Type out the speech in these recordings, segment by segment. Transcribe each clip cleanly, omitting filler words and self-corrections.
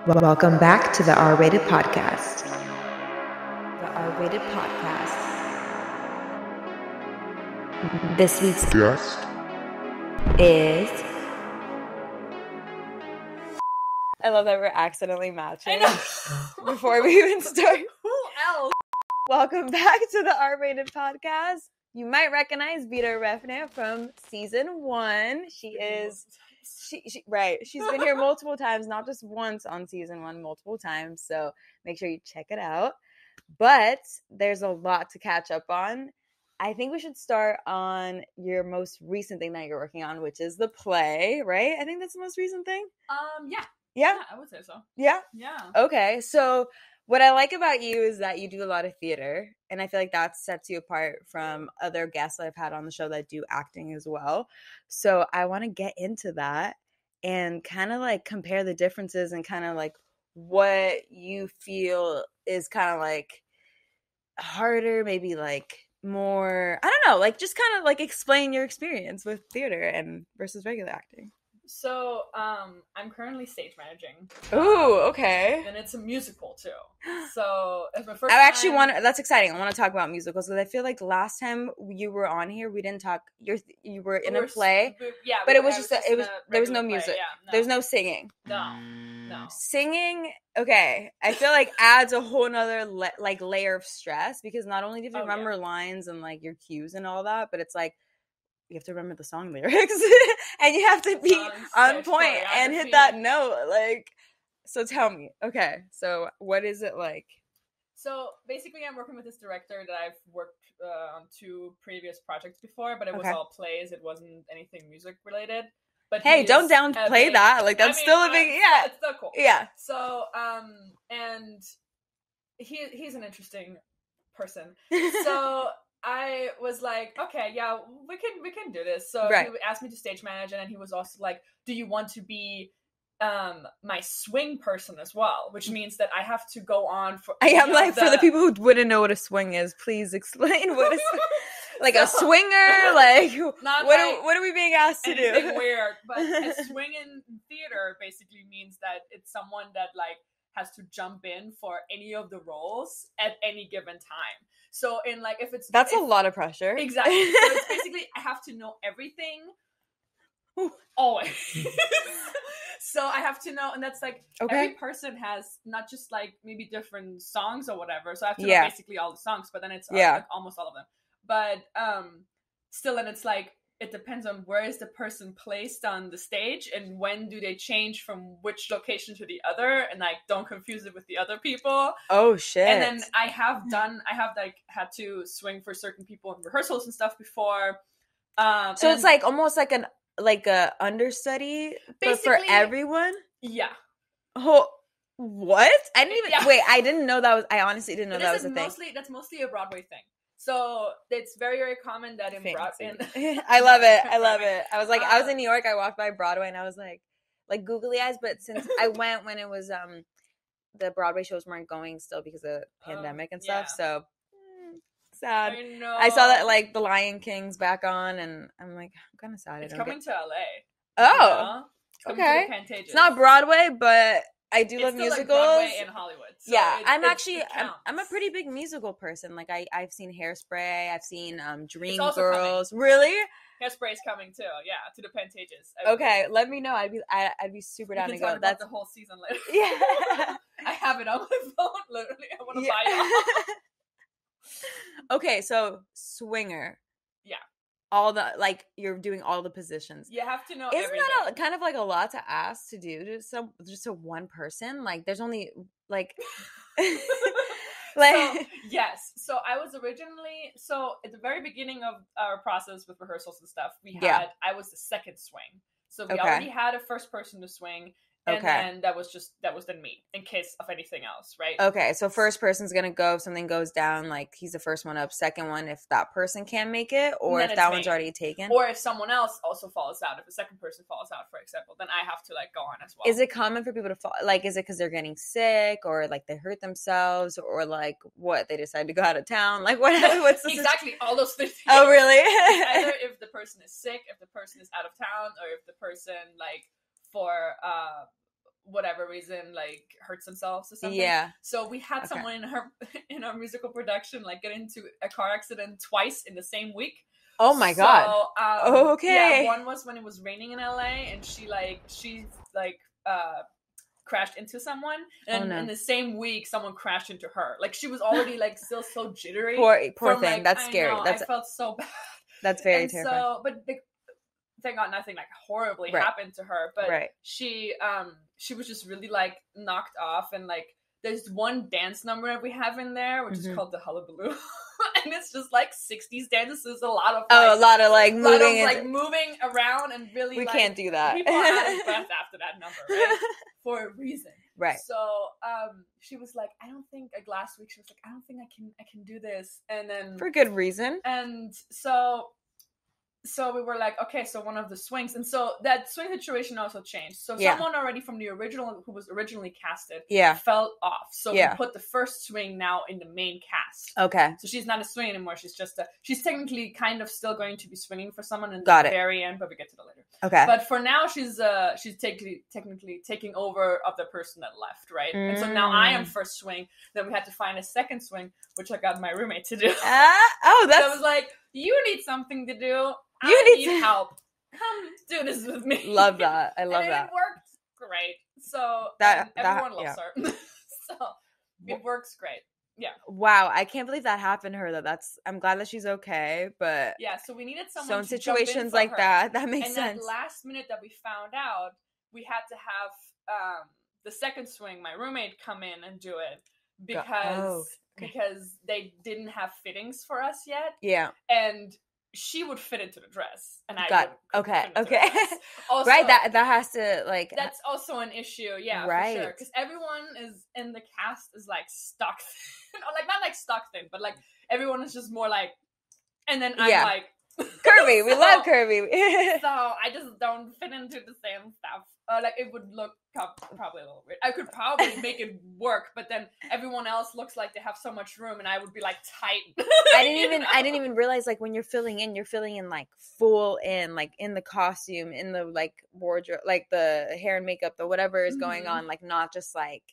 Welcome back to the R-Rated Podcast. The R-Rated Podcast. This week's guest is... I love that we're accidentally matching before we even start. Who else? Welcome back to the R-Rated Podcast. You might recognize Bita Refne from season 1. She's been here multiple times, not just once on season 1, multiple times. So make sure you check it out. But there's a lot to catch up on. I think we should start on your most recent thing that you're working on, which is the play, right? I think that's the most recent thing. Yeah, I would say so. Yeah? Yeah. Okay, so what I like about you is that you do a lot of theater, and I feel like that sets you apart from other guests that I've had on the show that do acting as well. So I want to get into that and kind of like compare the differences and kind of like what you feel is kind of like harder, maybe like more, I don't know, like just kind of like explain your experience with theater and versus regular acting. So, I'm currently stage managing. Ooh, okay. And it's a musical too. So, it's my first I actually time... that's exciting. I want to talk about musicals because I feel like last time you were on here, we didn't talk. You were in a play, but it was just there was no music. Yeah, There's no singing. No. Singing, okay. I feel like adds a whole nother layer of stress because not only do you have to remember lines and like your cues and all that, but it's like you have to remember the song lyrics and you have to be on point and hit that note. Like, so tell me, okay, so what is it like? So basically I'm working with this director that I've worked on 2 previous projects before, but it was all plays. It wasn't anything music related. But hey, don't downplay that. Like, that's still a big, it's still cool. Yeah. So, and he's an interesting person. So I was like, okay, yeah, we can do this. So he asked me to stage manage, and then he was also like, do you want to be my swing person as well? Which means that I have to go on for... I am like, for the people who wouldn't know what a swing is, please explain what is like a swinger, like what are we being asked to do? Anything weird, but a swing in theater basically means that it's someone that like has to jump in for any of the roles at any given time. So in like that's a lot of pressure. Exactly. So it's basically I have to know everything always. So I have to know, and that's like every person has not just like maybe different songs or whatever. So I have to know basically all the songs, but then it's like almost all of them. But still, and it's like it depends on where is the person placed on the stage and when do they change from which location to the other, and like don't confuse it with the other people. Oh shit. And then I have like had to swing for certain people in rehearsals and stuff before. So it's like almost like a understudy but for everyone? Yeah. Oh, what? I didn't even wait, I honestly didn't know that was a thing. That's mostly a Broadway thing. So it's very, very common that in Broadway. I love it. I was like, I was in New York. I walked by Broadway and I was like googly eyes. But since I went when it was the Broadway shows weren't going still because of pandemic and stuff. So sad. I know. I saw that like the Lion King's back on, and I'm like, I'm kind of sad. It's coming to LA. Oh, okay. It's not Broadway, but I do love musicals. Like Broadway in Hollywood. So I'm a pretty big musical person. Like I've seen Hairspray, I've seen Dreamgirls. Really? Hairspray is coming too. Yeah, to the Pantages. Okay, let me know. I'd be super down to go. That's the whole season later. Yeah, I have it on my phone. Literally, I want to buy it. Okay, so swinger. Yeah. All the, like, you're doing all the positions. You have to know Isn't everything. That kind of like a lot to ask to do just to one person? Like, there's only like So, yes. So I was originally, at the very beginning of our process with rehearsals and stuff, I was the second swing. So we already had a first person to swing. And then that was then me in case of anything else, right? Okay, so first person's gonna go if something goes down, like he's the first one up. Second one if that person can't make it, or if that one's already taken, or if someone else also falls out. If a second person falls out, for example, then I have to like go on as well. Is it common for people to fall? Like, is it because they're getting sick, or like they hurt themselves, or like what they decide to go out of town? Like what's the exactly all those things? Oh, really? Either if the person is sick, if the person is out of town, or if the person like for whatever reason, like hurts themselves or something. Yeah. So we had someone in our musical production like get into a car accident twice in the same week. Oh my God. Okay. Yeah, one was when it was raining in LA, and she crashed into someone, and in the same week someone crashed into her. Like she was already like still so jittery. Poor thing. Like, that's scary. I felt so bad. That's very terrifying. So, but thank God nothing like horribly happened to her. But she was just really like knocked off, and like there's one dance number that we have in there, which is called the Hullabaloo. And it's just like 60s dances. There's a lot of moving around, and really we can't do that. People are out of breath after that number, right? For a reason, right? So she was like, I don't think like last week she was like, I don't think I can do this, and then for good reason. And so we were like, okay, so one of the swings, and so that swing situation also changed. So someone already from the original, who was originally casted, fell off. So we put the first swing now in the main cast. Okay. So she's not a swing anymore. She's just she's technically kind of still going to be swinging for someone in the very end, but we get to that later. Okay. But for now, she's technically taking over of the person that left, right? And so now I am first swing. Then we had to find a second swing, which I got my roommate to do. So I was like, you need something to do. I need help. Come do this with me. Love that. I love that. It worked great. So everyone loves her. So it works great. Yeah. Wow, I can't believe that happened to her though. I'm glad that she's okay, but yeah, so we needed someone. So in situations like that makes sense. And that last minute that we found out, we had to have the second swing, my roommate, come in and do it because they didn't have fittings for us yet. Yeah. And she would fit into the dress, and I okay. Also, right, that has to like. That's also an issue, yeah, right. For sure. Because everyone is in the cast is like stuck thin, or like not like stuck thin, but like everyone is just more like. And then I'm like curvy. We love curvy. So I just don't fit into the same stuff. Like it would look probably a little weird. I could probably make it work, but then everyone else looks like they have so much room, and I would be like tight. I didn't even realize like when you're filling in like full in, like in the costume, in the like wardrobe, like the hair and makeup, the whatever is going on, like not just like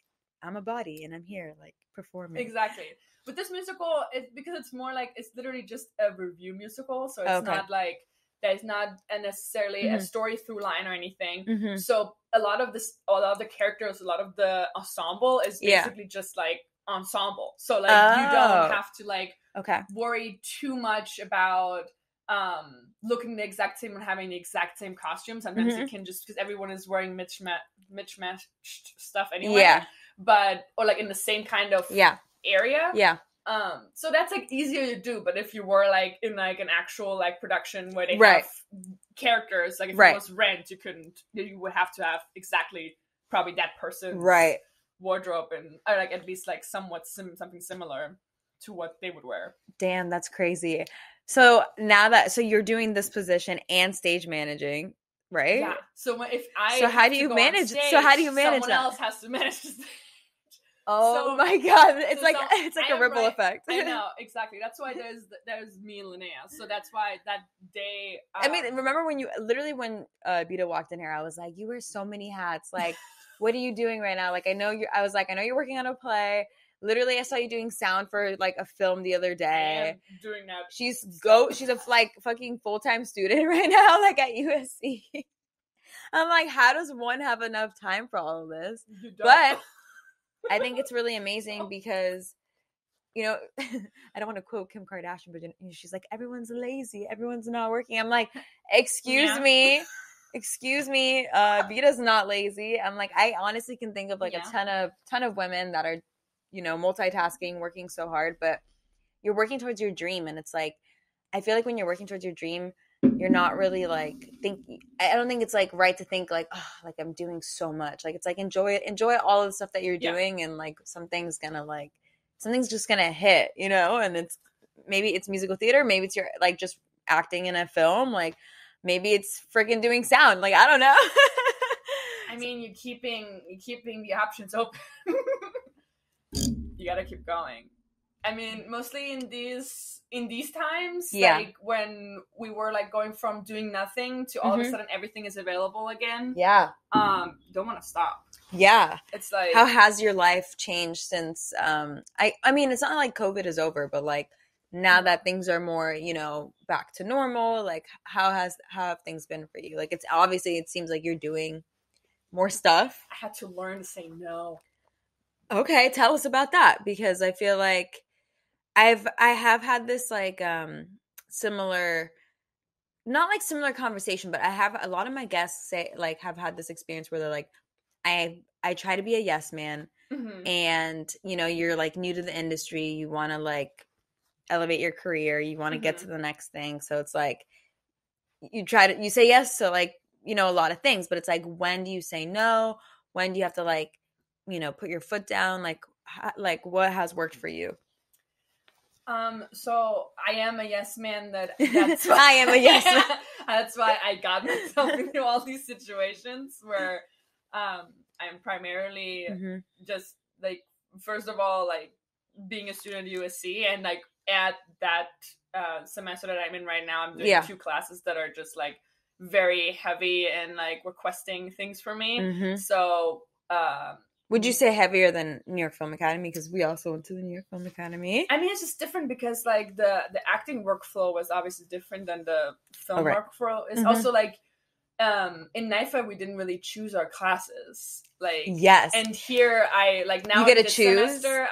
I'm a body and I'm here like performing. Exactly. But this musical, because it's more like it's literally just a review musical, so it's not like. There's not necessarily a story through line or anything. So a lot of the characters, a lot of the ensemble is basically just like ensemble. So like you don't have to like worry too much about looking the exact same and having the exact same costume. Sometimes it can just, because everyone is wearing mismatched stuff anyway. Yeah. But or like in the same kind of area. Yeah. So that's like easier to do, but if you were like in like an actual like production where they have characters, like if it was Rent, you would have to have exactly probably that person's wardrobe and or like at least like somewhat something similar to what they would wear. Damn, that's crazy. So so you're doing this position and stage managing, right? Yeah. So how do you manage someone that? else has to manage the stage. Oh my God! It's like a ripple effect. I know, exactly. That's why there's me and Linnea. So that's why that day. I mean, remember when Bita walked in here? I was like, you wear so many hats. Like, what are you doing right now? Like, I know you're working on a play. Literally, I saw you doing sound for like a film the other day. I am doing that. She's a like fucking full-time student right now, like at USC. I'm like, how does one have enough time for all of this? But I think it's really amazing because, you know, I don't want to quote Kim Kardashian, but she's like, everyone's lazy. Everyone's not working. I'm like, excuse me. Vita's not lazy. I'm like, I honestly can think of like a ton of women that are, you know, multitasking, working so hard, but you're working towards your dream. And it's like, I feel like when you're working towards your dream, you're not really like I don't think it's like right to think like, oh, like I'm doing so much. Like it's like enjoy all of the stuff that you're doing, and like something's just gonna hit, you know. And maybe it's musical theater, maybe it's your like just acting in a film, like maybe it's freaking doing sound. Like I don't know. I mean, you're keeping the options open. You gotta keep going. I mean, mostly in these times, like when we were like going from doing nothing to all of a sudden everything is available again. Yeah. Don't want to stop. Yeah. It's like, how has your life changed since I mean, it's not like COVID is over, but like now that things are more, you know, back to normal, like how have things been for you? Like it's obviously, it seems like you're doing more stuff. I had to learn to say no. Okay, tell us about that, because I feel like I have had this like similar, not like similar conversation, but I have a lot of my guests say like have had this experience where they're like, I try to be a yes man, and you know, you're like new to the industry, you want to like elevate your career, you want to get to the next thing, so it's like you say yes to like, you know, a lot of things, but it's like, when do you say no? When do you have to like, you know, put your foot down? Like what has worked for you? So I am a yes man. That's why I am a yes man. That's why I got myself into all these situations where I'm primarily just like, first of all, like being a student at USC, and like at that semester that I'm in right now, I'm doing 2 classes that are just like very heavy and like requesting things for me. So would you say heavier than New York Film Academy? Because we also went to the New York Film Academy. I mean, it's just different because like the acting workflow was obviously different than the film workflow. It's also like in NIFA we didn't really choose our classes. Like yes, and here I like now you get to this choose. Semester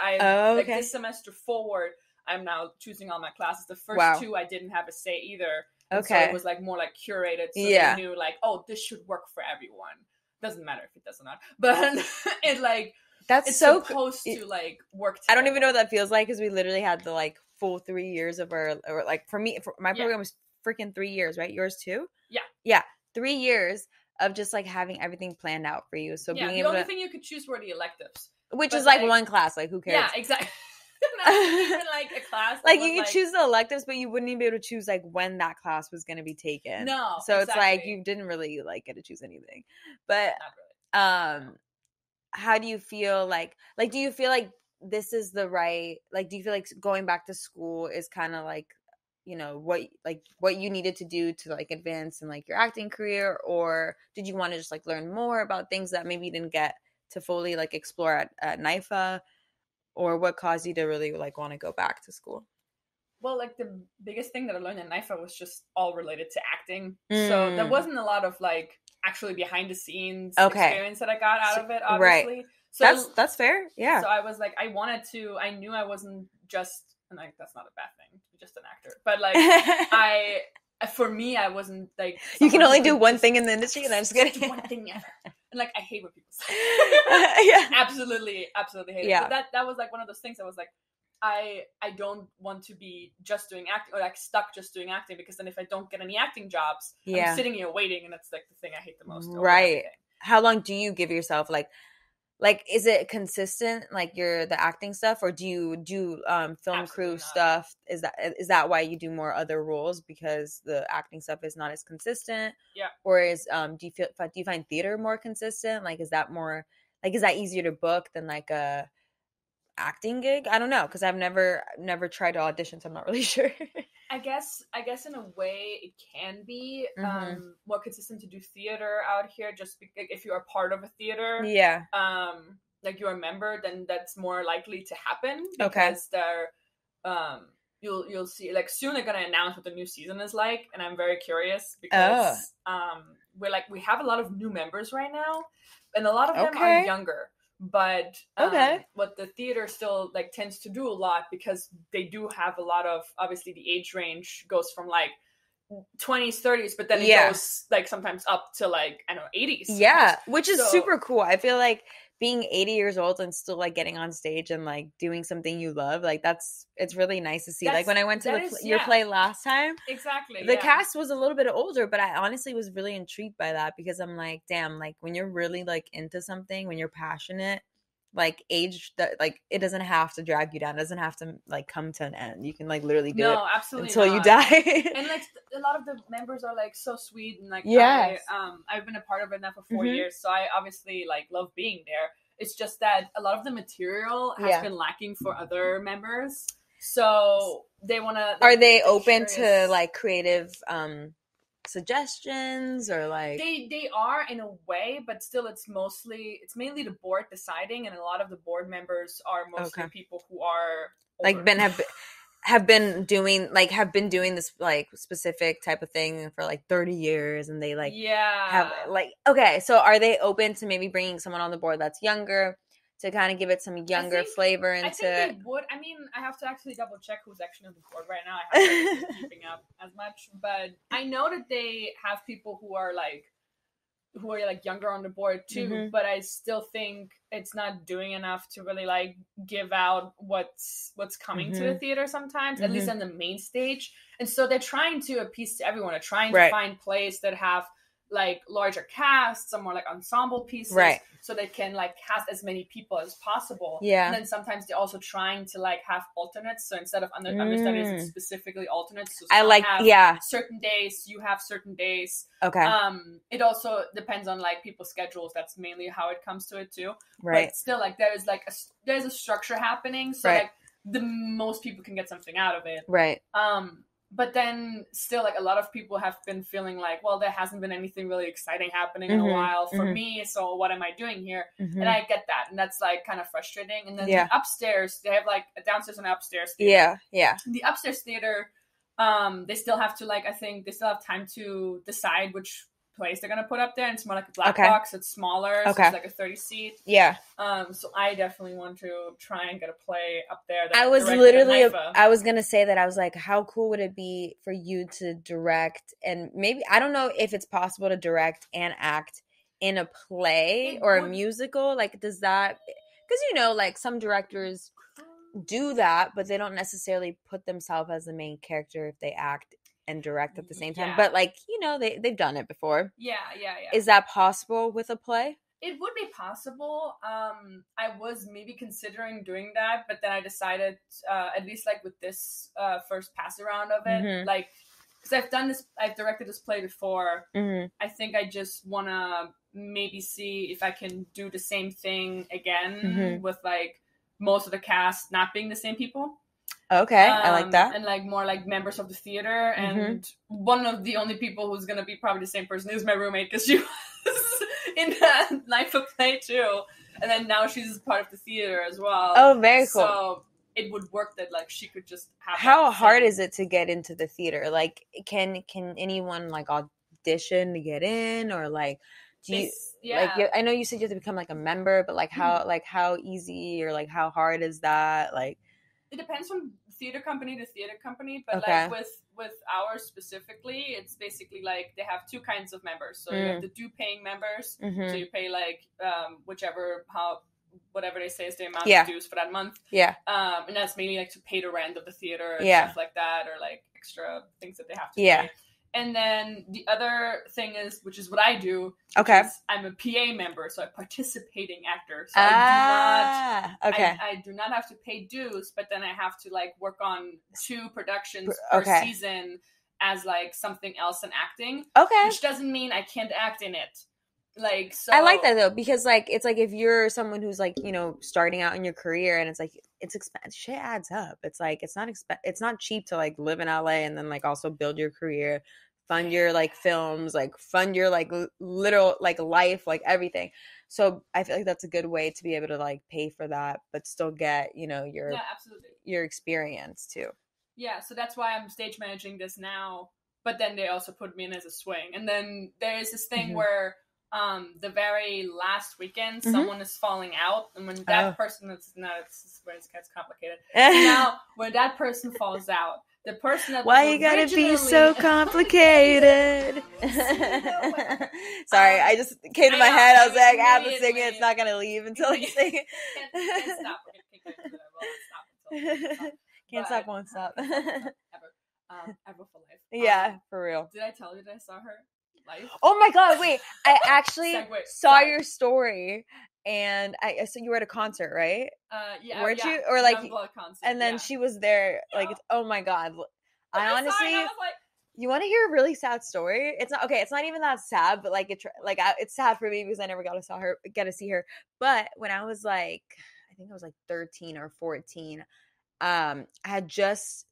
like this semester forward, I'm now choosing all my classes. The first 2 I didn't have a say either. And so it was like more like curated, so they knew like, oh, this should work for everyone. Doesn't matter if it does or not, but it like it's so supposed to like work together. I don't even know what that feels like, because we literally had the like full 3 years of our, or like for me, my program was freaking 3 years, right? Yours too? Yeah, 3 years of just like having everything planned out for you. So being able the only thing you could choose were the electives, which is like one class. Like who cares? Yeah, exactly. Not even like a class. Like you could choose the electives, but you wouldn't even be able to choose like when that class was going to be taken. No, so it's like you didn't really like get to choose anything. But how do you feel like do you feel like this is the right, like do you feel like going back to school is kind of like, you know, what you needed to do to like advance in like your acting career, or did you want to just like learn more about things that maybe you didn't get to fully like explore at NIFA? Or what caused you to really like want to go back to school? Well, like the biggest thing that I learned in NIFA was just all related to acting. So there wasn't a lot of like actually behind the scenes experience that I got out of it, obviously. Right. So that's fair. Yeah. So I was like, I knew I wasn't just, and like that's not a bad thing, just an actor. But like for me, I wasn't like, you can only do one thing in the industry, and I'm just kidding. Do one thing ever. And like I hate what people say. Yeah. Absolutely hate it. But that was like one of those things. I was like, I don't want to be just doing acting, or like stuck just doing acting, because then if I don't get any acting jobs, I'm sitting here waiting, and that's like the thing I hate the most. Right. How long do you give yourself? Like is it consistent, like the acting stuff, or do you do film Absolutely crew not. stuff? Is that why you do more other roles, because the acting stuff is not as consistent? Yeah. Or do you find theater more consistent? Like is that more, like is that easier to book than like a acting gig? I don't know, because I've never tried to audition, so I'm not really sure. I guess in a way it can be more consistent to do theater out here, just if you are part of a theater, like you're a member, then that's more likely to happen, because they're you'll see, like soon they're gonna announce what the new season is like, and I'm very curious because we have a lot of new members right now, and a lot of them are younger. But what the theater still like tends to do a lot, because they do have a lot of, obviously the age range goes from like 20s 30s, but then it goes like sometimes up to like, I don't know, 80s, which is super cool. I feel like being 80 years old and still like getting on stage and like doing something you love, like it's really nice to see. Like when I went to your play last time, the cast was a little bit older, but I honestly was really intrigued by that, because I'm like, damn, like when you're really like into something, when you're passionate, like age, that like it doesn't have to drag you down, it doesn't have to like come to an end. You can like literally do it absolutely until you die. And like a lot of the members are like so sweet, and like I've been a part of it now for 4 years, so I obviously like love being there. It's just that a lot of the material has been lacking for other members, so they want to. Are they open to like creative suggestions or like they are in a way, but still it's mainly the board deciding, and a lot of the board members are mostly people who are older. like have been doing this like specific type of thing for like 30 years, and they like have like, okay, so are they open to maybe bringing someone on the board that's younger to kind of give it some younger flavor into? I think they would. I mean, I have to actually double check who's actually on the board right now. I haven't been keeping up as much, but I know that they have people who are like younger on the board too, but I still think it's not doing enough to really like give out what's coming to the theater sometimes, at least on the main stage. And so they're trying to appease to everyone. They're trying to find plays that have like larger casts, some more like ensemble pieces, so they can like cast as many people as possible. And then sometimes they're also trying to like have alternates, so instead of understudies, it's specifically alternates. So I like certain days, you have certain days. It also depends on like people's schedules. That's mainly how it comes to it too. But still, like there's a structure happening, so like the most people can get something out of it. But then still, like, a lot of people have been feeling like, well, there hasn't been anything really exciting happening in a while for me, so what am I doing here? And I get that, and that's, like, kind of frustrating. And then the upstairs, they have, like, a downstairs and an upstairs theater. The upstairs theater, they still have to, like, I think they still have time to decide which place they're going to put up there, and it's more like a black box. It's smaller, so it's like a 30 seat. So I definitely want to try and get a play up there. I was going to say that. I was like, how cool would it be for you to direct, and maybe, I don't know if it's possible to direct and act in a play or a musical. Like, does that, because, you know, like some directors do that, but they don't necessarily put themselves as the main character if they act and direct at the same time. But, like, you know, they've done it before. Is that possible with a play? It would be possible. I was maybe considering doing that, but then I decided, at least like with this first pass around of it, like, because I've directed this play before. I think I just want to maybe see if I can do the same thing again with like most of the cast not being the same people. Okay, I like that. And like more like members of the theater, and one of the only people who's gonna be probably the same person is my roommate, because she was in the Life of Play too, and then now she's part of the theater as well. Oh, very cool. So it would work that like she could just have. How hard is it to get into the theater? Like, can anyone like audition to get in, or like? Do you, like, I know you said you have to become like a member, but like how easy or like how hard is that? Like, it depends from theater company to theater company, but like with ours specifically, it's basically like they have two kinds of members. So you have the due paying members, so you pay like whatever they say is the amount of dues for that month. And that's mainly like to pay the rent of the theater and stuff like that, or like extra things that they have to pay. And then the other thing is, which is what I do, is I'm a PA member, so a participating actor. So I do not have to pay dues, but then I have to like work on 2 productions per season as like something else than acting. Which doesn't mean I can't act in it. Like, so I like that though, because like it's like if you're someone who's like, you know, starting out in your career, and it's like it's expensive, shit adds up. It's like it's not cheap to like live in LA and then like also build your career, fund your like films, like fund your like literal like life, like everything. So I feel like that's a good way to be able to like pay for that, but still get, you know, your experience too. So that's why I'm stage managing this now. But then they also put me in as a swing, and then there is this thing where the very last weekend someone is falling out, and when that person it's where it gets complicated. So now when that person falls out, the person that why you gotta be so complicated? Sorry, I just came to my head. I was like, I have to sing it. It's not gonna leave until I sing it. Can't stop. Can't stop, won't stop. Ever for life. Yeah, for real. Did I tell you that I saw her live? Oh my god! Wait, I actually saw your story. And so you were at a concert, right? Weren't you? Or like, concert, and then she was there. Like, oh my god! I honestly, you want to hear a really sad story? It's not okay. It's not even that sad, but like it's sad for me because I never got to see her. But when I was like, I think I was like 13 or 14. I had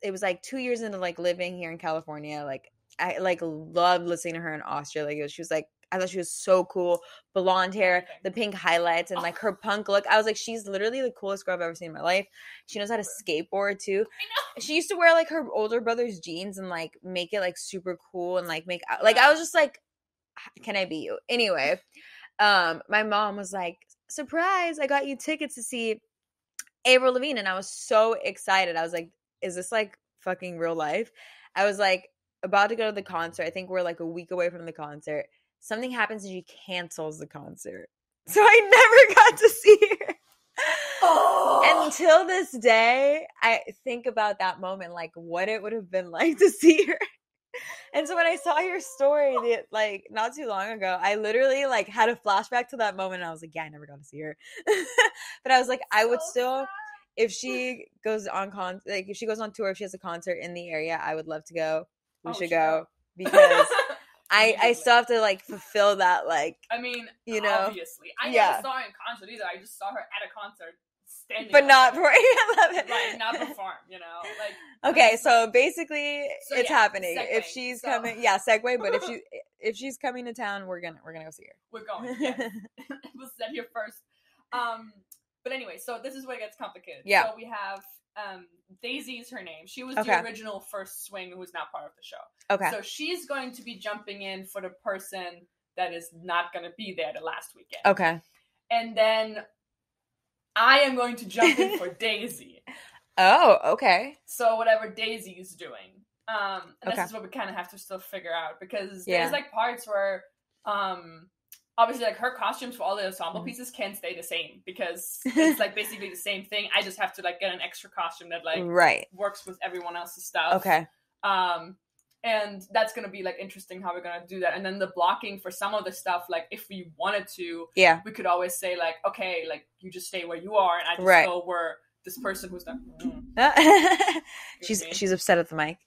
it was like 2 years into like living here in California. Like I like loved listening to her in Austria. Like she was like, I thought she was so cool. Blonde hair, the pink highlights, and like her punk look. I was like, she's literally the coolest girl I've ever seen in my life. She knows how to skateboard too. I know. She used to wear like her older brother's jeans and like make it like super cool and like make like I was just like, can I be you? Anyway, my mom was like, surprise, I got you tickets to see Avril Lavigne, and I was so excited. I was like, is this like fucking real life? I was like about to go to the concert. I think we're like a week away from the concert. Something happens and she cancels the concert. So I never got to see her. And until this day, I think about that moment, like what it would have been like to see her. And so when I saw your story, like not too long ago, I literally like had a flashback to that moment. And I was like, yeah, I never got to see her. But I was like, I would still, if she goes on like if she goes on tour, if she has a concert in the area, I would love to go. We should go because I still have to like fulfill that. Like, I mean, you know, obviously, I never saw her in concert either. I just saw her at a concert. But not for I love it. Like not perform, you know. Like okay, so basically it's happening. Segue. If she's coming, segue. But if she's coming to town, we're gonna go see her. We're going. Yeah. We'll set here first. But anyway, so this is where it gets complicated. Yeah. So we have Daisy is her name. She was the original first swing who is now part of the show. Okay. So she's going to be jumping in for the person that is not going to be there the last weekend. Okay. And then I am going to jump in for Daisy. Oh, okay. So whatever Daisy is doing. And this is what we kind of have to still figure out because there's like parts where obviously like her costumes for all the ensemble pieces can't stay the same because it's like basically the same thing. I just have to like get an extra costume that like works with everyone else's stuff. Okay. And that's going to be, like, interesting how we're going to do that. And then the blocking for some of the stuff, like, if we wanted to, we could always say, like, okay, like, you just stay where you are, and I just go where this person who's not... She's upset at the mic.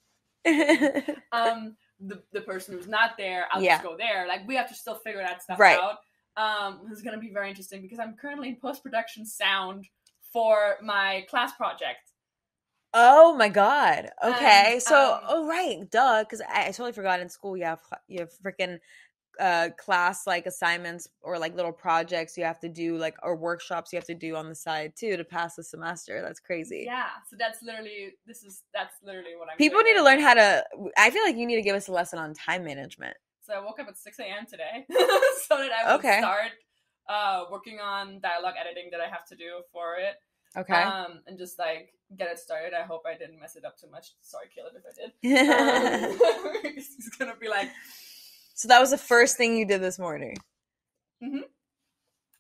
The person who's not there, I'll just go there. Like, we have to still figure that stuff out. This is going to be very interesting, because I'm currently in post-production sound for my class project. Oh my god. Okay. Duh. Because I totally forgot in school you have freaking class like assignments or like little projects you have to do like or workshops you have to do on the side too to pass the semester. That's crazy. Yeah. So that's literally what I'm People doing need to learn how to. I feel like you need to give us a lesson on time management. So I woke up at 6 a.m. today so that I would start working on dialogue editing that I have to do for it. Okay. And just like get it started. I hope I didn't mess it up too much. Sorry, Caleb, if I did. He's gonna be like. So that was the first thing you did this morning. Mm-hmm.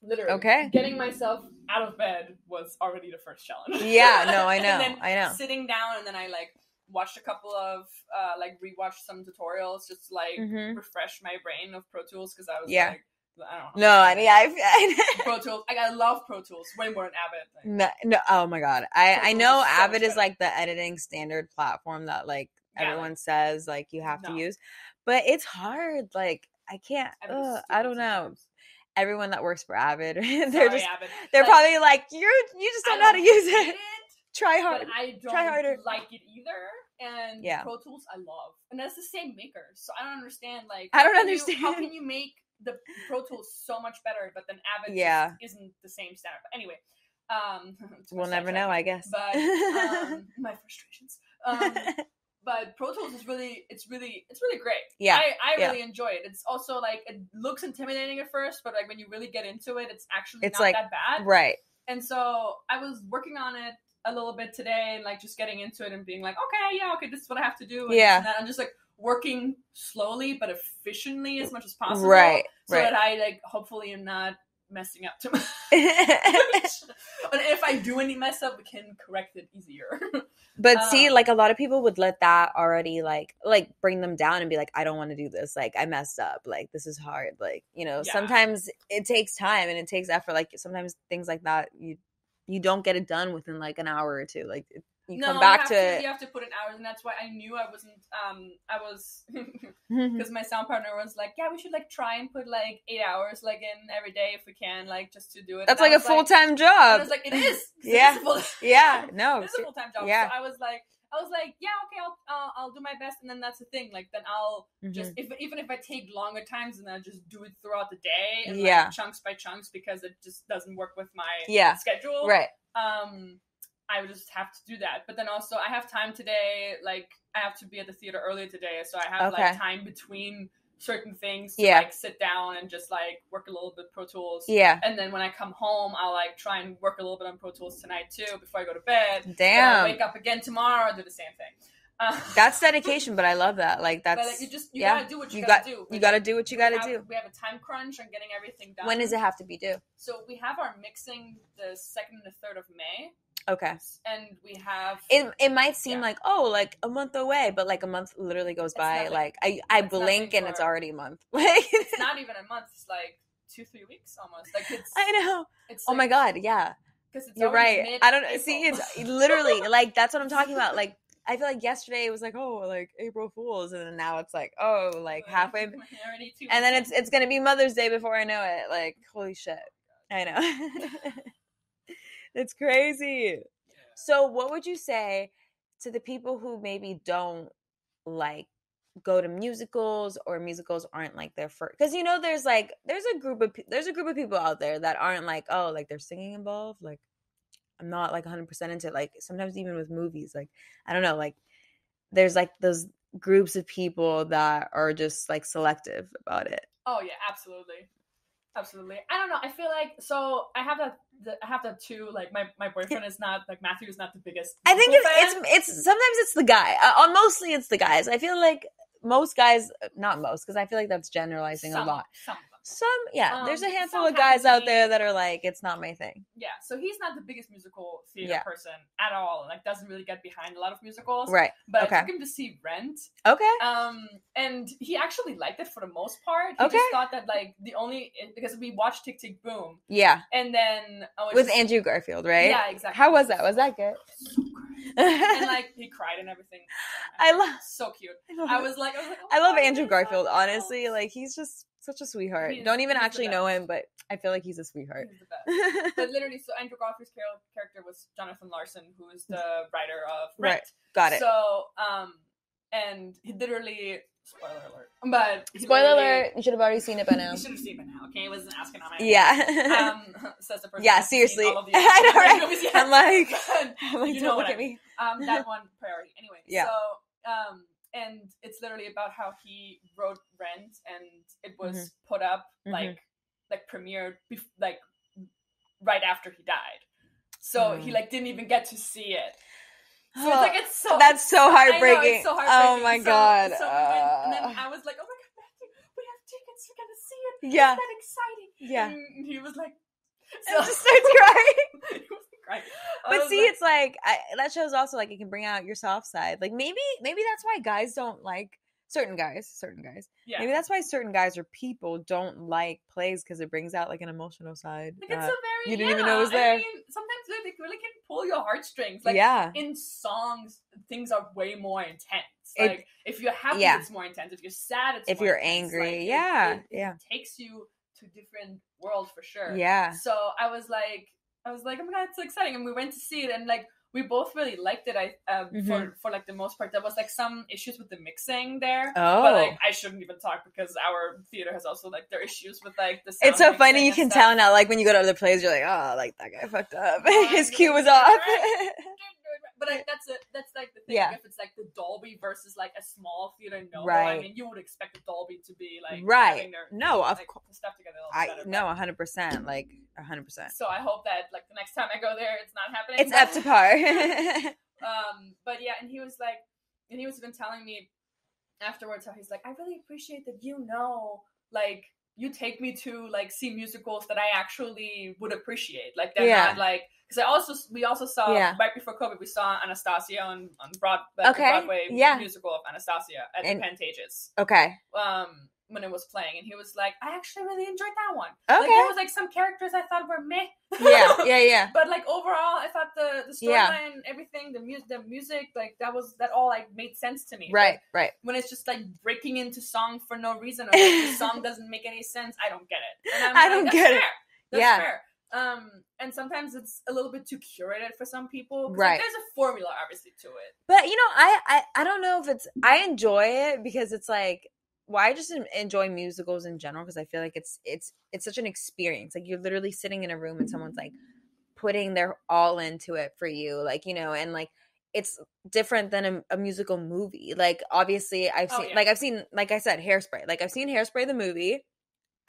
Literally. Okay. Getting myself out of bed was already the first challenge. Yeah. No, I know. And then I know. Sitting down and then I like watched a couple of rewatched some tutorials just to like refresh my brain of Pro Tools because I was like. I don't know. No, I Pro Tools. I love Pro Tools way more than Avid. No, oh my god. I know Avid is like the editing standard platform that like everyone says like you have to use, but it's hard. Like I can't. I don't know. Sometimes. Everyone that works for Avid, they're probably like you just don't know how to use it. Try hard. But I don't Try harder. like it either. And Pro Tools I love, and that's the same maker. So I don't understand. Like I don't understand. How can you make the Pro Tools so much better, but then Avid just isn't the same standard. But anyway, we'll never know, I guess. But my frustrations. But Pro Tools is really great. Yeah, I really enjoy it. It's also like it looks intimidating at first, but like when you really get into it, it's actually not that bad. Right. And so I was working on it a little bit today, and like just getting into it and being like, okay, this is what I have to do. And I'm just like working slowly but efficiently as much as possible, so that I like hopefully am not messing up too much. And if I do any mess up, we can correct it easier. But see, like a lot of people would let that already like bring them down and be like, I don't want to do this. Like I messed up. Like this is hard. Like sometimes it takes time and it takes effort. Like sometimes things like that you don't get it done within like an hour or two. Like you come back to it. You have to put in hours, and that's why I knew I wasn't. Because my sound partner was like, "Yeah, we should like try and put like 8 hours like in every day if we can, like just to do it." That's like a full-time job. And I was like, "It is." Yeah. No. It's a full-time job. Yeah. So I was like, I was like, yeah, okay, I'll do my best, and then that's the thing. Like, then I'll just even if I take longer times, and I'll just do it throughout the day and like chunks by chunks because it just doesn't work with my schedule. Right. I would just have to do that. But then also, I have time today. Like, I have to be at the theater earlier today, so I have like time between certain things to like sit down and just like work a little bit Pro Tools. Yeah. And then when I come home, I'll like try and work a little bit on Pro Tools tonight too before I go to bed. Damn. I'll wake up again tomorrow and do the same thing. That's dedication, but I love that. Like, that's... But like, you gotta do what you gotta do. You gotta do what you gotta do. We have a time crunch on getting everything done. When does it have to be due? So we have our mixing the 2nd and the 3rd of May. Okay. And we have... It might seem like, oh, like a month away, but like a month literally goes by. Nothing. Like, I blink and it's already a month. It's not even a month. It's like 2-3 weeks almost. Like, it's... I know. It's like, oh my God, yeah. Because it's You're right. Mid-April. I don't know. See, it's literally, like, that's what I'm talking about. Like, I feel like yesterday it was like, oh, like April Fool's, and then now it's like, oh, like halfway. And then it's going to be Mother's Day before I know it. Like, holy shit. I know. It's crazy. So what would you say to the people who maybe don't like go to musicals, or musicals aren't like their first? Because, you know, there's a group of people out there that aren't like, oh, like there's singing involved. Like, I'm not like 100% into it. Like, sometimes even with movies, like, I don't know, like there's like those groups of people that are just like selective about it. Oh yeah, absolutely. Absolutely. I don't know. I feel like, so I have that too. Like, my boyfriend is not, like, Matthew is not the biggest. I think it's sometimes it's the guy. Mostly it's the guys. I feel like most guys, not most, because I feel like that's generalizing a lot. There's a handful of guys out there that are like, it's not my thing. Yeah, so he's not the biggest musical theater person at all. Like, doesn't really get behind a lot of musicals. Right. But I took him to see Rent. Okay. And he actually liked it for the most part. He just thought that, like, because we watched Tick Tick Boom. Yeah. And then with Andrew Garfield, right? Yeah, exactly. How was that? Was that good? So great. And like, he cried and everything. So cute. I was like, oh, I love Andrew Garfield, honestly. Like, he's just such a sweetheart. Don't even actually know him, but I feel like he's a sweetheart. He's the best. But literally, so Andrew Garfield's character was Jonathan Larson, who is the writer of Rent. Right. Got it. So, and he literally, spoiler alert, but spoiler alert, you should have already seen it by now. You should have seen it by now, okay? I wasn't asking on my says the person. Yeah, seriously. All of the I know, right? I'm like, you don't look at me. That one priority. Anyway, yeah. So, and it's literally about how he wrote Rent, and it was put up like premiered like right after he died. So he like didn't even get to see it. So it's like that's so heartbreaking. I know, it's so heartbreaking. Oh my God. So we went, and then I was like, oh my God, Matthew, we have tickets. We're gonna see it. Yeah. Isn't that exciting? Yeah. And he was like, so just starts crying. He was crying. But see, it's like that shows also like it can bring out your soft side. Like maybe that's why guys don't like certain guys. Yeah. Maybe that's why certain guys or people don't like plays, because it brings out like an emotional side. Like, it's a very, you didn't even know it was there. I mean, sometimes they really can pull your heartstrings. Like, in songs, things are way more intense. Like, if you're happy, it's more intense. If you're sad, it's more intense. If you're angry, it takes you to different worlds for sure. Yeah. So I was like, oh my God, it's so exciting. And we went to see it, and like, we both really liked it. For like the most part, there was like some issues with the mixing there. Oh, but like, I shouldn't even talk because our theater has also like their issues with like the sound. It's so funny. You can tell now. Like when you go to other plays, you're like, oh, like that guy fucked up. His cue was off. Right. But like, that's like the thing. Yeah. If it's like the Dolby versus like a small theater, right. I mean, you would expect the Dolby to be like right. Of course, stuff together. No, 100%, like 100%. So I hope that like the next time I go there, it's not happening. It's up to par. But yeah, and he was even telling me afterwards how he's like, I really appreciate that, like, you take me to like see musicals that I actually would appreciate. Like, they're not like, because we also saw right before COVID, we saw Anastasia on Broadway musical of Anastasia at the Pantages. Okay. When it was playing, and he was like, I actually really enjoyed that one. Okay. Like, there was like some characters I thought were meh. Yeah. But like overall, I thought the storyline, everything, the music, like that all like made sense to me. Right, but right. When it's just like breaking into song for no reason, or like, the song doesn't make any sense, I don't get it. And I don't get it. That's fair. and sometimes it's a little bit too curated for some people. Right. Like, there's a formula, obviously, to it. But, you know, I don't know if it's... I enjoy it because it's like... Well, I just enjoy musicals in general because I feel like it's such an experience. Like, you're literally sitting in a room and someone's, like, putting their all into it for you. Like, you know, and, like, it's different than a musical movie. Like, obviously, I've seen, like I said, Hairspray. Like, I've seen Hairspray the movie,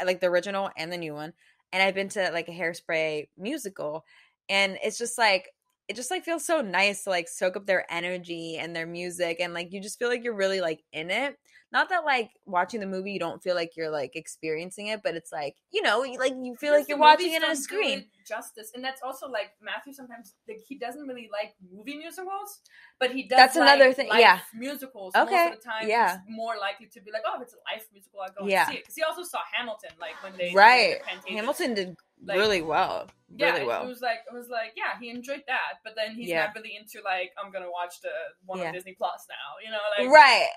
like the original and the new one, and I've been to like a Hairspray musical, and it's just like it just like feels so nice to like soak up their energy and their music, and like you just feel like you're really like in it. Not that like watching the movie you don't feel like you're like experiencing it, but it's like, you know, like you feel like you're watching it on a screen. Justice, and that's also like Matthew sometimes like he doesn't really like movie musicals, but he does. That's another thing. Yeah, musicals. Okay. Most of the time, he's more likely to be like, oh, if it's a live musical, I'll go and see it. Because he also saw Hamilton, like when they right. Did Hamilton did really well. Really well. It was like, yeah, he enjoyed that, but then he's not really into like I'm gonna watch the one on Disney Plus now, you know, like right.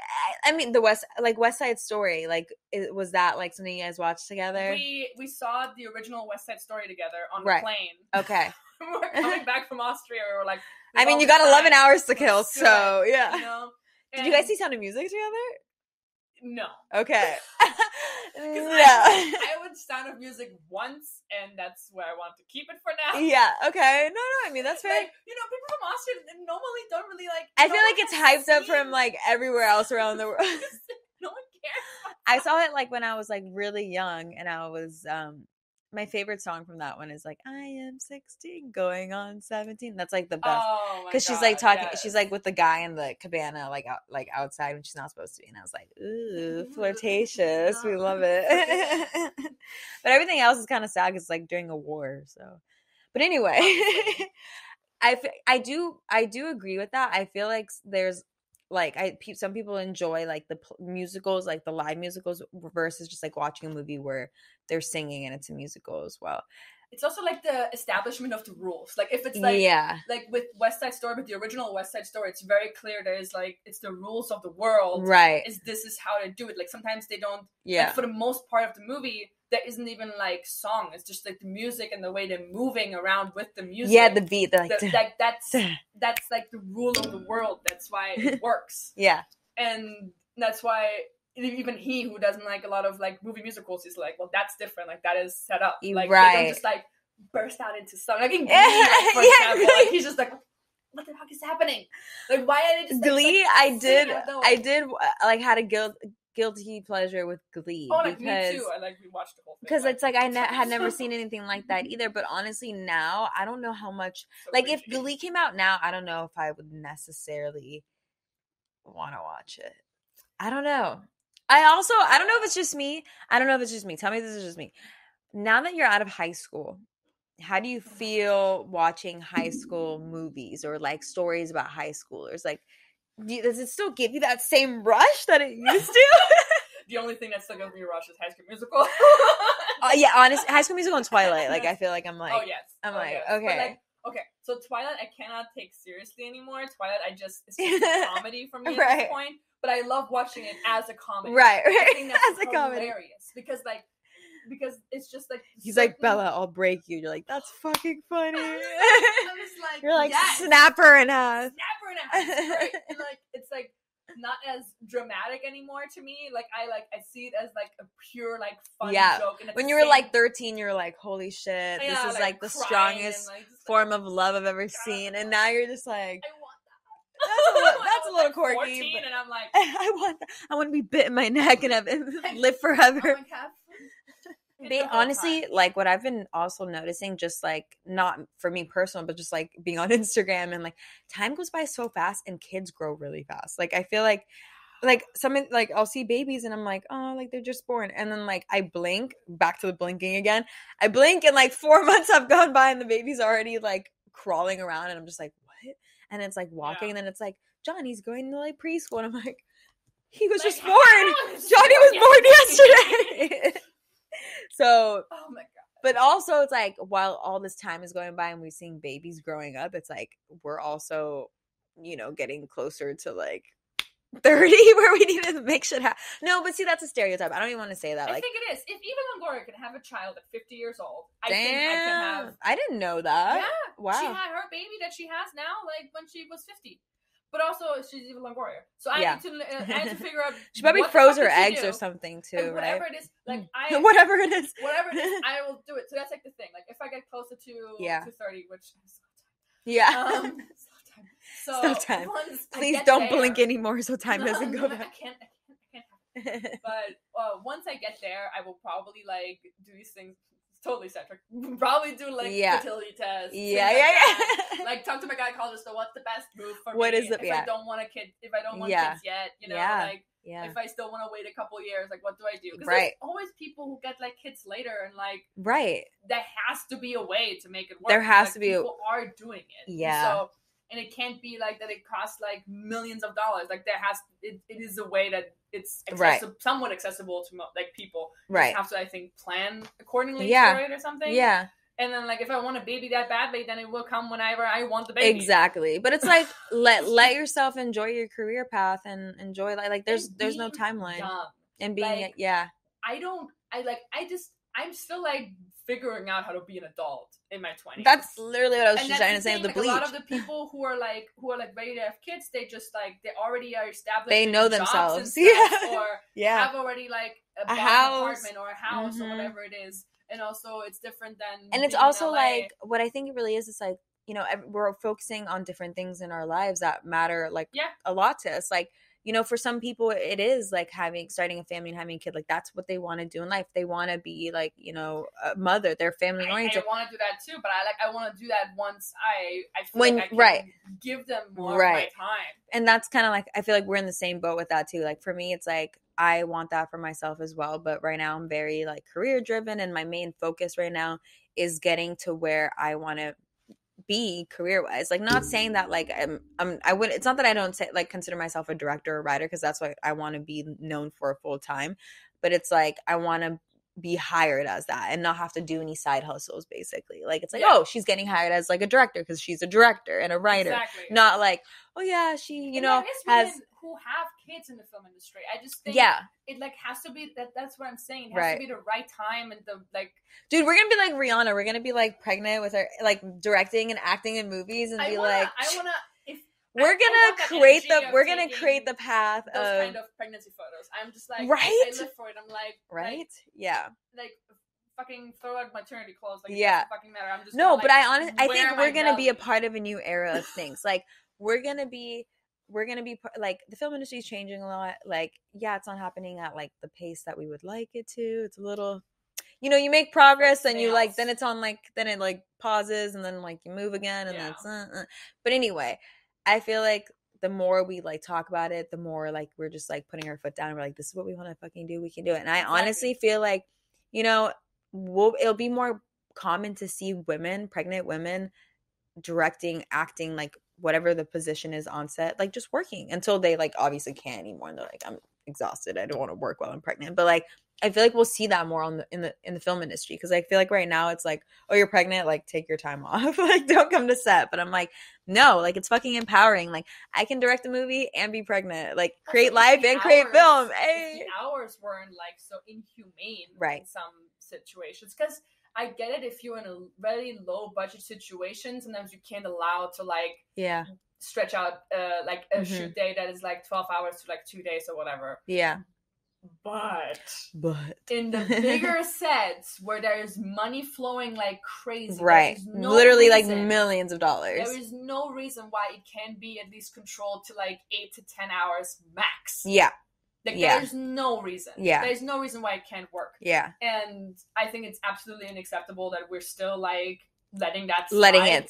I mean, the West Side Story, like was that like something you guys watched together? We saw the original West Side Story together on the plane. Okay. We're coming back from Austria. We were like, I mean, you got 11 hours to kill, so yeah. You know? Did you guys see Sound of Music together? No. Okay. I would Sound of Music once, and that's where I want to keep it for now. Yeah. Okay. No. I mean, that's fair. Like, you know, people from Austria normally don't really like. I feel like it's hyped up from like everywhere else around the world. No one cares. I saw it like when I was like really young, and I was my favorite song from that one is like I am 16 going on 17. That's like the best because she's like talking. Yes. She's like with the guy in the cabana, like outside when she's not supposed to be. And I was like, ooh, flirtatious. We love it. But everything else is kind of sad because it's like during a war. So, but anyway, I do agree with that. I feel like there's like some people enjoy like the musicals, like the live musicals versus just like watching a movie where they're singing and it's a musical as well. It's also like the establishment of the rules. Like if it's like like with West Side Story, with the original West Side Story, it's very clear there's like it's the rules of the world. Right. This is how to do it. Like sometimes they don't. Yeah. Like, for the most part of the movie, there isn't even like song. It's just like the music and the way they're moving around with the music. Yeah, the beat. Like that's like the rule of the world. That's why it works. Yeah. And that's why even he who doesn't like a lot of like movie musicals is like, well, that's different. Like that is set up. Like they don't just like burst out into song. Like in Glee, for example, like he's just like, what the fuck is happening? Like why are they just like, Glee? I did like had a guilty pleasure with Glee. Oh, like me too. I like rewatched the whole thing. Because it's like I had never seen anything like that either. But honestly, now I don't know how much. So like if Glee came out now, I don't know if I would necessarily want to watch it. I don't know. I don't know if it's just me. Tell me this is just me. Now that you're out of high school, how do you feel watching high school movies or like stories about high schoolers? Like, does it still give you that same rush that it used to? The only thing that still gives me a rush is High School Musical. Yeah, honestly, High School Musical and Twilight. Like, I feel like I'm like, okay. Okay. Okay, so Twilight I cannot take seriously anymore. Twilight it's just a comedy for me at this point. But I love watching it as a comedy. Right. I think that's as a comedy. Hilarious. Because it's just like he's like, Bella, I'll break you. You're like, that's fucking funny. I was like, you're like, yes. Snap her in half. Right? And like it's like not as dramatic anymore to me. Like I see it as like a pure like fun joke. And when you were like 13, you were like, holy shit, this is like the strongest form of love I've ever seen. And now you're just like, I want that. That's a little quirky. 14, and I'm like, I want that. I want to be bit in my neck and live forever. Honestly, like what I've been also noticing, just like not for me personal, but just like being on Instagram and like time goes by so fast and kids grow really fast. Like I feel like something like I'll see babies and I'm like, oh, like they're just born. And then like I blink, back to the blinking again. I blink and like 4 months have gone by and the baby's already like crawling around and I'm just like, what? And it's like walking and then it's like, Johnny's going to like preschool. And I'm like, he was just born. Johnny was born yesterday. So, oh my God. But also it's like while all this time is going by and we're seeing babies growing up, it's like we're also, you know, getting closer to like 30 where we need to make shit happen. No, but see, that's a stereotype. I don't even want to say that. I think it is. If Eva Longoria can have a child at 50 years old, I think I can have. I didn't know that. Yeah. Wow. She had her baby that she has now, like when she was 50. But also, she's Eva Longoria, so I need to figure out. She probably froze her eggs or something too, whatever right? it is, like whatever it is, I will do it. So that's like the thing. Like if I get closer to 30, which so time. Please don't blink anymore, so time doesn't go back. I can't. But once I get there, I will probably like do these things. Totally sidetracked. Probably do like fertility tests. Like talk to my gynecologist. So what's the best move for me? If I don't want a kid, if I don't want kids yet, like if I still want to wait a couple years, like what do I do? Because there's always people who get like kids later, and like there has to be a way to make it work. There has to be. People are doing it. Yeah. And it can't be like that. It costs like millions of dollars. Like it is a way that it's somewhat accessible to like people. Right. You have to, I think, plan accordingly for it or something. Yeah. And then like if I want a baby that badly, then it will come whenever I want the baby. Exactly. But it's like let yourself enjoy your career path and enjoy like there's no timeline. And being like, I'm still like figuring out how to be an adult in my 20s. That's literally what I was just trying to say with the bleach. A lot of the people who are ready to have kids, they just like they already are established. They know themselves, or have already like a house, apartment or a house or whatever it is. And also, it's different than. And it's also like what I think it really is. It's like we're focusing on different things in our lives that matter like a lot to us. Like. For some people it is like starting a family and having a kid, like that's what they want to do in life. They want to be like, a mother. They're family oriented. I want to do that too, but I want to do that once I feel like I can give them more of my time. And that's kind of like, I feel like we're in the same boat with that too. Like for me, it's like, I want that for myself as well. But right now I'm very like career driven, and my main focus right now is getting to where I want to be career wise. Like not saying that like I would, it's not that I don't say like consider myself a director or writer, because that's what I want to be known for full time, but it's like I want to be hired as that and not have to do any side hustles basically. Like it's like oh, she's getting hired as like a director because she's a director and a writer. Not like she has who have kids in the film industry. I just think it like has to be that's what I'm saying. It has to be the right time and the like. Dude, we're gonna be like Rihanna. We're gonna be like pregnant with her, like directing and acting in movies, and we're gonna create the path those of kind of pregnancy photos. I'm just like I live for it. I'm like like fucking throw out maternity clothes. Like it doesn't fucking matter. I'm just but I think we're gonna be a part of a new era of things. Like we're gonna be like the film industry is changing a lot. Like it's not happening at like the pace that we would like it to. It's a little, you make progress and you like then it's on like then it like pauses and then like you move again and then it's but anyway, I feel like the more we like talk about it, the more like we're just like putting our foot down and we're like, this is what we want to fucking do, we can do it. And I honestly feel like it'll be more common to see pregnant women directing, acting, like whatever the position is on set, like just working until they like obviously can't anymore and they're like, I'm exhausted, I don't want to work while I'm pregnant. But like I feel like we'll see that more in the film industry, because I feel like right now it's like, oh, you're pregnant, like take your time off, like don't come to set. But I'm like, no, like it's fucking empowering. Like I can direct a movie and be pregnant, like create life and create film. Hey, the hours weren't like so inhumane in some situations, because I get it if you're in a very low budget situation, sometimes you can't allow to like stretch out like a shoot day that is like 12 hours to like 2 days or whatever. But in the bigger sets where there is money flowing like crazy, literally like millions of dollars, there is no reason why it can't be at least controlled to like 8 to 10 hours max. There's no reason. There's no reason why it can't work. And I think it's absolutely unacceptable that we're still like letting that slide.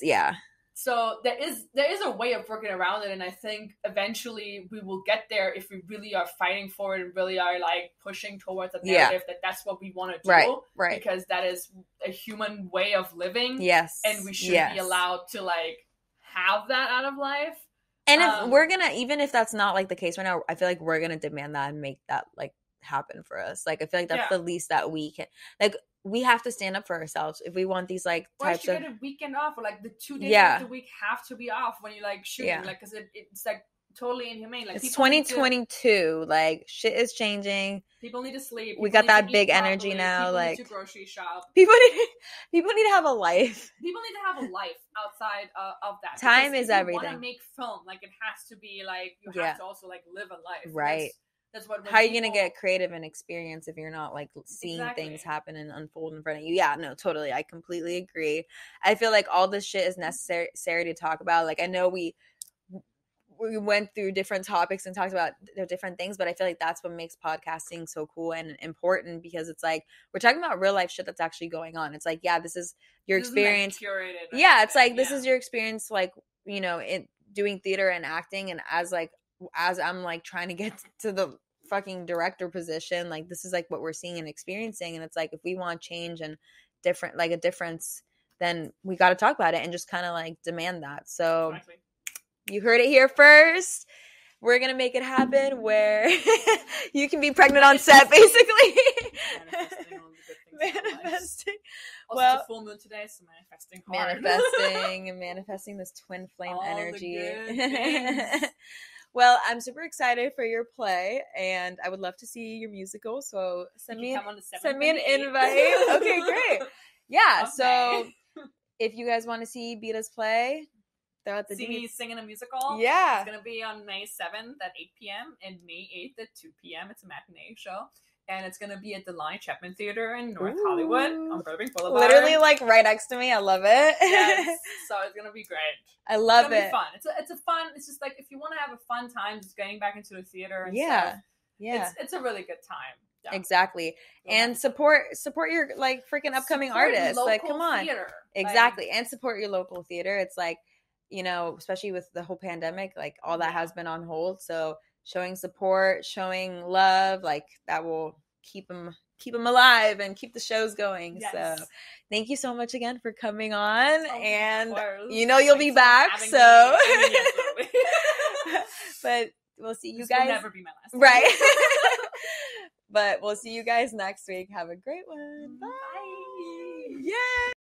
So there is a way of working around it, and I think eventually we will get there if we really are fighting for it and really are like pushing towards a narrative that that's what we want to do. Because that is a human way of living. And we should be allowed to like have that out of life. And if we're gonna, even if that's not like the case right now, I feel like we're gonna demand that and make that like happen for us. Like I feel like that's the least that we can. Like we have to stand up for ourselves if we want these like types of. Get a weekend off, or like the 2 days of the week have to be off when you like shooting, like because it's like totally inhumane. Like, it's 2022. Like, shit is changing. People need to sleep. We got that big energy now. People like need to grocery shop. People need to have a life. People need to have a life outside of that. Time is everything. If you want to make film, like, it has to be like you have to also like live a life. Right. That's what. How are you gonna get creative and experience if you're not like seeing things happen and unfold in front of you? Yeah, no, totally. I completely agree. I feel like all this shit is necessary to talk about. Like, I know we went through different topics and talked about the different things, but I feel like that's what makes podcasting so cool and important, because it's like we're talking about real life shit that's actually going on. It's like, yeah, this is your experience. Like curated, yeah, it's like this is your experience, like, you know, in doing theater and acting, and as I'm like trying to get to the fucking director position, like this is like what we're seeing and experiencing, and it's like if we want change and different, like a difference, then we got to talk about it and just kind of like demand that. So exactly. You heard it here first. We're going to make it happen where you can be pregnant on set, basically. Manifesting. Also, it's a full moon today, so manifesting hard. Manifesting this twin flame energy. Well, I'm super excited for your play, and I would love to see your musical. So send me an invite. Okay, great. Yeah. Okay. So if you guys want to see Bita's play, they're at the singing a musical. Yeah. It's gonna be on May 7th at 8 p.m. and May 8th at 2 p.m. It's a matinee show. And it's going to be at the Lonnie Chapman Theater in North Hollywood on Burbank Boulevard. Literally, like, right next to me. I love it. Yes. So it's going to be great. I love it. It's going to be fun. It's a fun, it's just like, if you want to have a fun time just getting back into the theater and stuff. Yeah. It's a really good time. Yeah. Exactly. And support your, like, freaking upcoming artists. Like, come on. Theater. Exactly. And support your local theater. It's like, you know, especially with the whole pandemic, like, all that has been on hold. So showing support, showing love, like, that will keep them alive and keep the shows going. Yes. So thank you so much again for coming on. And you know you'll be back. So but we'll see you guys. Will never be my last time. Right. But we'll see you guys next week. Have a great one. Bye. Bye. Yeah.